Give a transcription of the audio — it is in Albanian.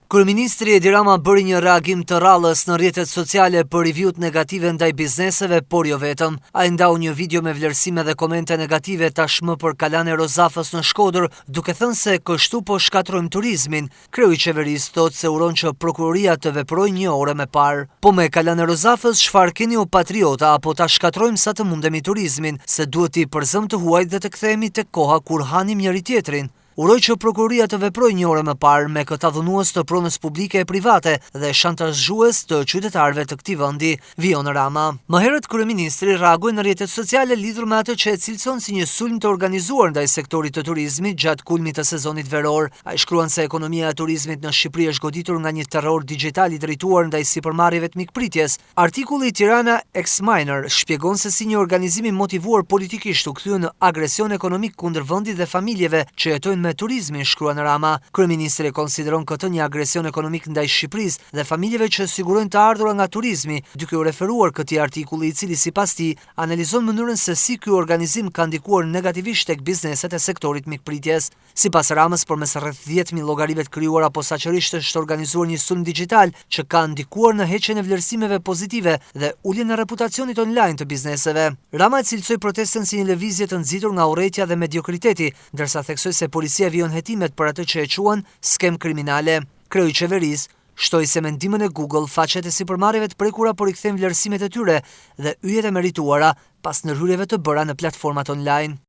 Kryeministri Edi Rama bëri një reagim të rrallës në rrjetet sociale për rivjut negative ndaj bizneseve, por jo vetëm. Ai ndau një video me vlerësime dhe komente negative tashmë për Kalan e Rozafës në Shkodër, duke thënë se kështu po shkatrojmë turizmin. Kreu i qeverisë thotë se uron që prokuroria të veprojë një orë më parë. Po me Kalan e Rozafës, çfarë keni o patriota, apo ta shkatrojmë sa të mundemi turizmin, se duhet i përzëm të huaj dhe të kthehemi tek koha kur hanim njëri tjetrin. Uroj që prokuroria të veprojë një orë më parë me këtë adhunues të pronës publike e private dhe shantazhues të qytetarëve të këtij vendi, vion Rama. Më herët kryeministri reagoi në rrjetet sociale lidhur me atë që e cilëson si një sulm të organizuar ndaj sektorit të turizmit gjatë kulmit të sezonit veror. Ai shkruan se ekonomia e turizmit në Shqipëri është goditur nga një terror digjital i drejtuar ndaj sipërmarrjeve të mikpritjes. Artikulli Tirana Ex-Miner shpjegon se si një organizim i motivuar politikisht u kthye në agresion ekonomik kundër vendit dhe familjeve që jetojnë me turizmin, shkruan Rama. Kryeministri konsideron këtë një agresion ekonomik ndaj Shqipërisë dhe familjeve që sigurojnë të ardhurat nga turizmi, duke u referuar këtij artikulli i cili sipas tij analizon mënyrën se si ky organizim ka ndikuar negativisht tek bizneset e sektorit mikpritjes. Sipas Ramës, përmes rreth 10.000 llogarive të krijuara posaçërisht është organizuar një sulm digjital që ka ndikuar në heqjen e vlerësimeve pozitive dhe uljen e reputacionit online të bizneseve. Rama e cilësoi protestën si një lëvizje të nxitur nga urrëtia dhe mediokriteti, ndërsa theksoi se policia vion hetimet për atë që e quan skem kriminale. Kreu i qeverisë shtoi se me ndihmën e Google faqet e sipërmarrjeve të prekura por i kthejnë vlerësimet e tyre dhe yjet e merituara pas ndërhyrjeve të bëra në platformat online.